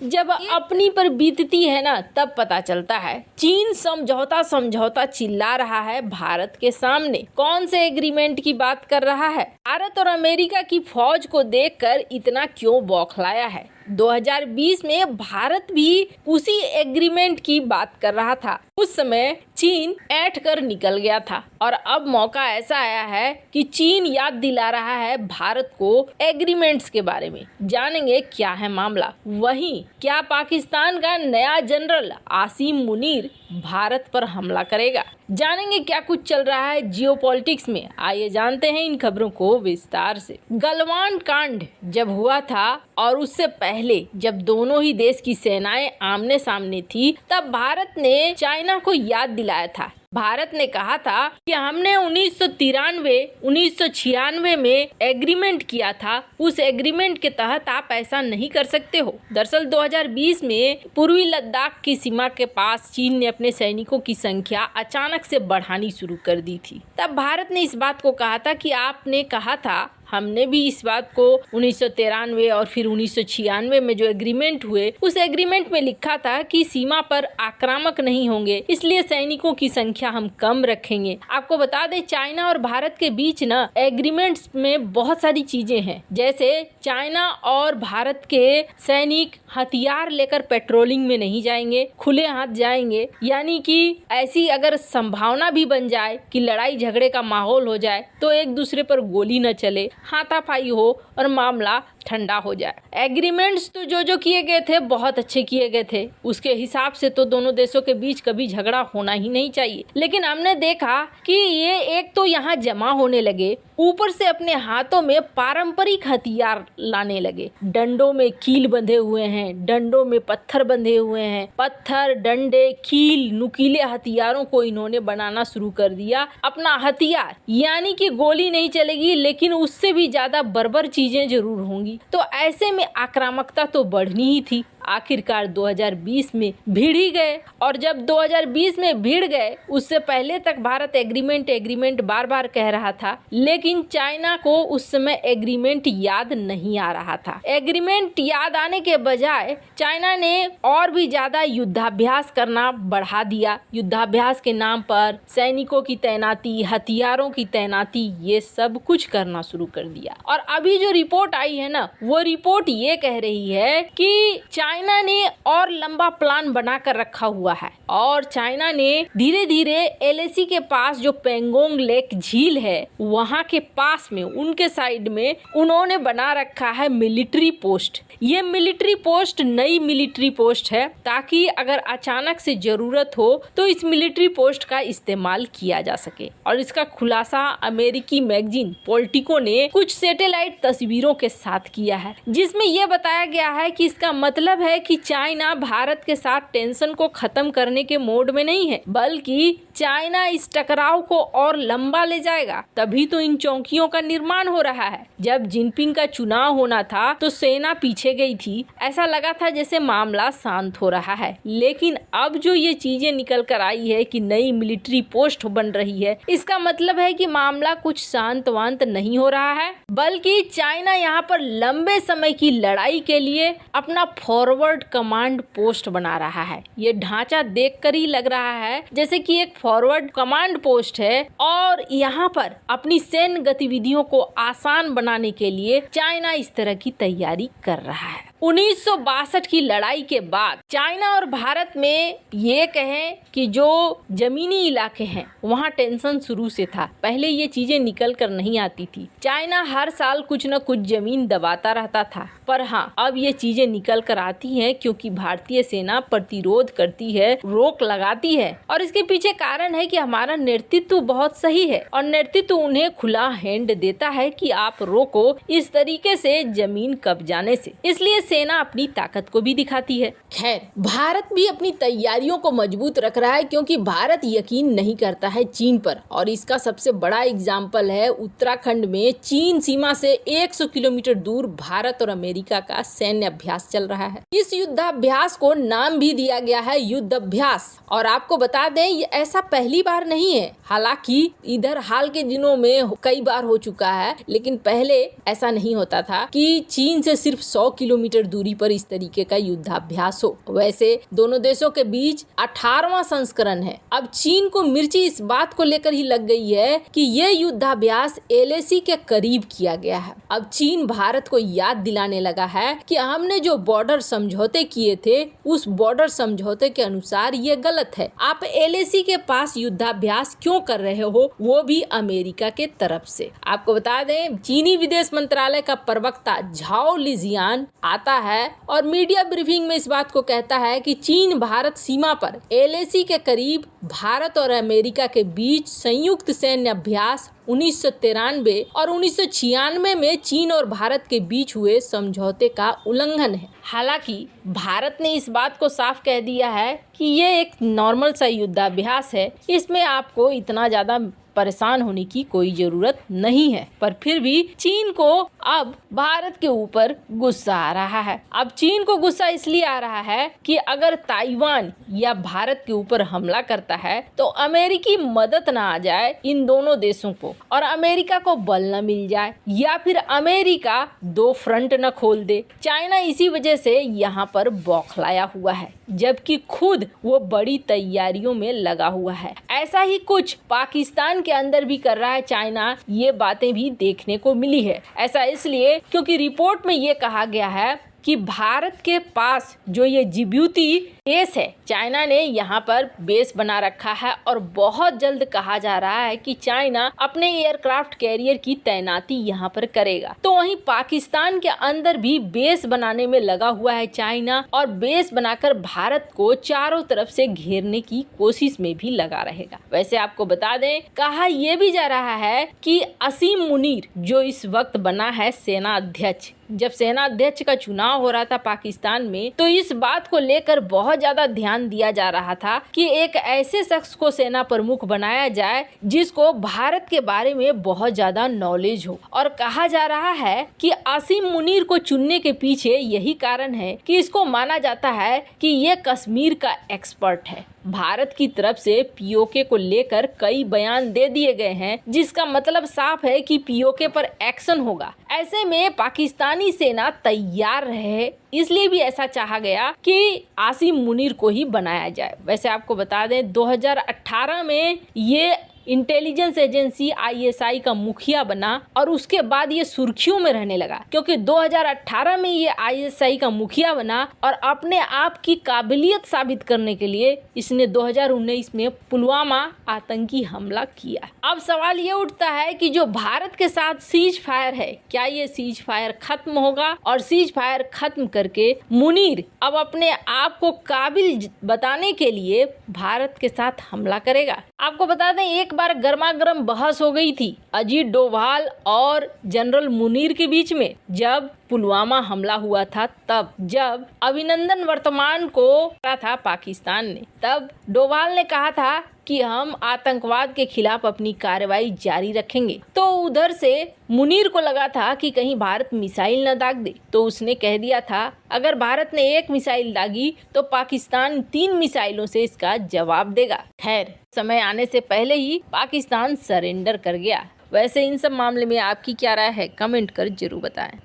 जब अपनी पर बीतती है ना तब पता चलता है। चीन समझौता समझौता चिल्ला रहा है भारत के सामने। कौन से एग्रीमेंट की बात कर रहा है? भारत और अमेरिका की फौज को देखकर इतना क्यों बौखलाया है? 2020 में भारत भी उसी एग्रीमेंट की बात कर रहा था। उस समय चीन ऐंठ कर निकल गया था और अब मौका ऐसा आया है कि चीन याद दिला रहा है भारत को एग्रीमेंट्स के बारे में। जानेंगे क्या है मामला। वहीं क्या पाकिस्तान का नया जनरल आसिम मुनीर भारत पर हमला करेगा? जानेंगे क्या कुछ चल रहा है जियोपॉलिटिक्स में। आइए जानते हैं इन खबरों को विस्तार से। गलवान कांड जब हुआ था और उससे पहले जब दोनों ही देश की सेनाएं आमने सामने थी, तब भारत ने चाइना को याद दिलाया था। भारत ने कहा था कि हमने 1993-1996 में एग्रीमेंट किया था, उस एग्रीमेंट के तहत आप ऐसा नहीं कर सकते हो। दरअसल 2020 में पूर्वी लद्दाख की सीमा के पास चीन ने अपने सैनिकों की संख्या अचानक से बढ़ानी शुरू कर दी थी। तब भारत ने इस बात को कहा था कि आपने कहा था, हमने भी इस बात को 1993 और फिर 1996 में जो एग्रीमेंट हुए, उस एग्रीमेंट में लिखा था कि सीमा पर आक्रामक नहीं होंगे, इसलिए सैनिकों की संख्या हम कम रखेंगे। आपको बता दें, चाइना और भारत के बीच ना एग्रीमेंट्स में बहुत सारी चीजें हैं। जैसे चाइना और भारत के सैनिक हथियार लेकर पेट्रोलिंग में नहीं जाएंगे, खुले हाथ जाएंगे। यानी कि ऐसी अगर संभावना भी बन जाए कि लड़ाई झगड़े का माहौल हो जाए तो एक दूसरे पर गोली न चले, हाथापाई हो और मामला ठंडा हो जाए। एग्रीमेंट्स तो जो किए गए थे बहुत अच्छे किए गए थे, उसके हिसाब से तो दोनों देशों के बीच कभी झगड़ा होना ही नहीं चाहिए। लेकिन हमने देखा कि ये एक तो यहाँ जमा होने लगे, ऊपर से अपने हाथों में पारंपरिक हथियार लाने लगे। डंडों में कील बंधे हुए हैं, डंडों में पत्थर बंधे हुए हैं। पत्थर, डंडे, कील, नुकीले हथियारों को इन्होंने बनाना शुरू कर दिया अपना हथियार। यानी कि गोली नहीं चलेगी, लेकिन उससे भी ज्यादा बर्बर चीजें जरूर होंगी। तो ऐसे में आक्रामकता तो बढ़नी ही थी। आखिरकार 2020 में भिड़ ही गए, और जब 2020 में भिड़ गए, उससे पहले तक भारत एग्रीमेंट बार बार कह रहा था, लेकिन चाइना को उस समय एग्रीमेंट याद नहीं आ रहा था। एग्रीमेंट याद आने के बजाय चाइना ने और भी ज्यादा युद्धाभ्यास करना बढ़ा दिया। युद्धाभ्यास के नाम पर सैनिकों की तैनाती, हथियारों की तैनाती, ये सब कुछ करना शुरू कर दिया। और अभी जो रिपोर्ट आई है ना, वो रिपोर्ट ये कह रही है कि चाइना ने और लंबा प्लान बनाकर रखा हुआ है, और चाइना ने धीरे धीरे एलएसी के पास जो पेंगोंग लेक झील है, वहां के पास में उनके साइड में उन्होंने बना रखा है मिलिट्री पोस्ट। ये मिलिट्री पोस्ट नई मिलिट्री पोस्ट है, ताकि अगर अचानक से जरूरत हो तो इस मिलिट्री पोस्ट का इस्तेमाल किया जा सके। और इसका खुलासा अमेरिकी मैगजीन पॉलिटिको ने कुछ सैटेलाइट तस्वीरों के साथ किया है, जिसमें यह बताया गया है कि इसका मतलब है कि चाइना भारत के साथ टेंशन को खत्म करने के मोड में नहीं है, बल्कि चाइना इस टकराव को और लंबा ले जाएगा। तभी तो इन चौकियों का निर्माण हो रहा है। जब जिनपिंग का चुनाव होना था तो सेना पीछे गई थी, ऐसा लगा था जैसे मामला शांत हो रहा है। लेकिन अब जो ये चीजें निकल कर आई है कि नई मिलिट्री पोस्ट बन रही है, इसका मतलब है कि मामला कुछ शांत वांत नहीं हो रहा है, बल्कि चाइना यहाँ पर लंबे समय की लड़ाई के लिए अपना फॉरवर्ड कमांड पोस्ट बना रहा है। ये ढांचा देखकर ही लग रहा है जैसे कि एक फॉरवर्ड कमांड पोस्ट है, और यहाँ पर अपनी सैन्य गतिविधियों को आसान बनाने के लिए चाइना इस तरह की तैयारी कर रहा है। 1962 की लड़ाई के बाद चाइना और भारत में ये कहें कि जो जमीनी इलाके हैं वहाँ टेंशन शुरू से था। पहले ये चीजें निकल कर नहीं आती थी, चाइना हर साल कुछ न कुछ जमीन दबाता रहता था, पर हाँ अब ये चीजें निकल कर आती हैं क्योंकि भारतीय सेना प्रतिरोध करती है, रोक लगाती है। और इसके पीछे कारण है कि हमारा नेतृत्व बहुत सही है, और नेतृत्व उन्हें खुला हैंड देता है कि आप रोको इस तरीके से जमीन कब्जाने से। इसलिए सेना अपनी ताकत को भी दिखाती है। खैर, भारत भी अपनी तैयारियों को मजबूत रख रहा है, क्योंकि भारत यकीन नहीं करता है चीन पर, और इसका सबसे बड़ा एग्जाम्पल है उत्तराखंड में चीन सीमा से 100 किलोमीटर दूर भारत और अमेरिका का सैन्य अभ्यास चल रहा है। इस युद्धाभ्यास को नाम भी दिया गया है युद्ध अभ्यास। और आपको बता दें, ये ऐसा पहली बार नहीं है। हालांकि इधर हाल के दिनों में कई बार हो चुका है, लेकिन पहले ऐसा नहीं होता था कि चीन से सिर्फ 100 किलोमीटर किलोमीटर दूरी पर इस तरीके का युद्धाभ्यास हो। वैसे दोनों देशों के बीच 18वां संस्करण है। अब चीन को मिर्ची इस बात को लेकर ही लग गई है कि ये युद्धाभ्यास LAC के करीब किया गया है। अब चीन भारत को याद दिलाने लगा है कि हमने जो बॉर्डर समझौते किए थे उस बॉर्डर समझौते के अनुसार ये गलत है। आप LAC के पास युद्धाभ्यास क्यों कर रहे हो, वो भी अमेरिका के तरफ से। आपको बता दें, चीनी विदेश मंत्रालय का प्रवक्ता झाओ लिजियान आता है और मीडिया ब्रीफिंग में इस बात को कहता है कि चीन भारत सीमा पर LAC के करीब भारत और अमेरिका के बीच संयुक्त सैन्य अभ्यास 1993 और 1996 में चीन और भारत के बीच हुए समझौते का उल्लंघन है। हालांकि भारत ने इस बात को साफ कह दिया है कि ये एक नॉर्मल सा युद्धाभ्यास है, इसमें आपको इतना ज्यादा परेशान होने की कोई जरूरत नहीं है। पर फिर भी चीन को अब भारत के ऊपर गुस्सा आ रहा है। अब चीन को गुस्सा इसलिए आ रहा है कि अगर ताइवान या भारत के ऊपर हमला करता है तो अमेरिकी मदद ना आ जाए इन दोनों देशों को और अमेरिका को बल न मिल जाए, या फिर अमेरिका दो फ्रंट न खोल दे। चाइना इसी वजह से यहाँ पर बौखलाया हुआ है, जबकि खुद वो बड़ी तैयारियों में लगा हुआ है। ऐसा ही कुछ पाकिस्तान के अंदर भी कर रहा है चाइना, ये बातें भी देखने को मिली है। ऐसा इसलिए क्योंकि रिपोर्ट में ये कहा गया है कि भारत के पास जो ये जिबूती बेस है, चाइना ने यहाँ पर बेस बना रखा है और बहुत जल्द कहा जा रहा है कि चाइना अपने एयरक्राफ्ट कैरियर की तैनाती यहाँ पर करेगा। तो वहीं पाकिस्तान के अंदर भी बेस बनाने में लगा हुआ है चाइना, और बेस बनाकर भारत को चारों तरफ से घेरने की कोशिश में भी लगा रहेगा। वैसे आपको बता दें, कहा यह भी जा रहा है कि असीम मुनीर जो इस वक्त बना है सेना अध्यक्ष, जब सेना अध्यक्ष का चुनाव हो रहा था पाकिस्तान में, तो इस बात को लेकर बहुत ज्यादा ध्यान दिया जा रहा था कि एक ऐसे शख्स को सेना प्रमुख बनाया जाए जिसको भारत के बारे में बहुत ज्यादा नॉलेज हो। और कहा जा रहा है कि आसिम मुनीर को चुनने के पीछे यही कारण है कि इसको माना जाता है कि ये कश्मीर का एक्सपर्ट है। भारत की तरफ से POK को लेकर कई बयान दे दिए गए हैं, जिसका मतलब साफ है कि POK पर एक्शन होगा। ऐसे में पाकिस्तानी सेना तैयार रहे, इसलिए भी ऐसा चाहा गया कि आसिम मुनीर को ही बनाया जाए। वैसे आपको बता दें, 2018 में ये इंटेलिजेंस एजेंसी ISI का मुखिया बना और उसके बाद ये सुर्खियों में रहने लगा, क्योंकि 2018 में ये ISI का मुखिया बना और अपने आप की काबिलियत साबित करने के लिए इसने 2019 में पुलवामा आतंकी हमला किया। अब सवाल ये उठता है कि जो भारत के साथ सीज फायर है, क्या ये सीज फायर खत्म होगा? और सीज फायर खत्म करके मुनीर अब अपने आप को काबिल बताने के लिए भारत के साथ हमला करेगा। आपको बता दें, एक बार गर्मा गर्म बहस हो गई थी अजीत डोभाल और जनरल मुनीर के बीच में, जब पुलवामा हमला हुआ था, तब जब अभिनंदन वर्तमान को कहा था पाकिस्तान ने, तब डोभाल ने कहा था कि हम आतंकवाद के खिलाफ अपनी कार्रवाई जारी रखेंगे। तो उधर से मुनीर को लगा था कि कहीं भारत मिसाइल न दाग दे, तो उसने कह दिया था अगर भारत ने एक मिसाइल दागी तो पाकिस्तान 3 मिसाइलों से इसका जवाब देगा। खैर, समय आने से पहले ही पाकिस्तान सरेंडर कर गया। वैसे इन सब मामले में आपकी क्या राय है, कमेंट कर जरूर बताएं।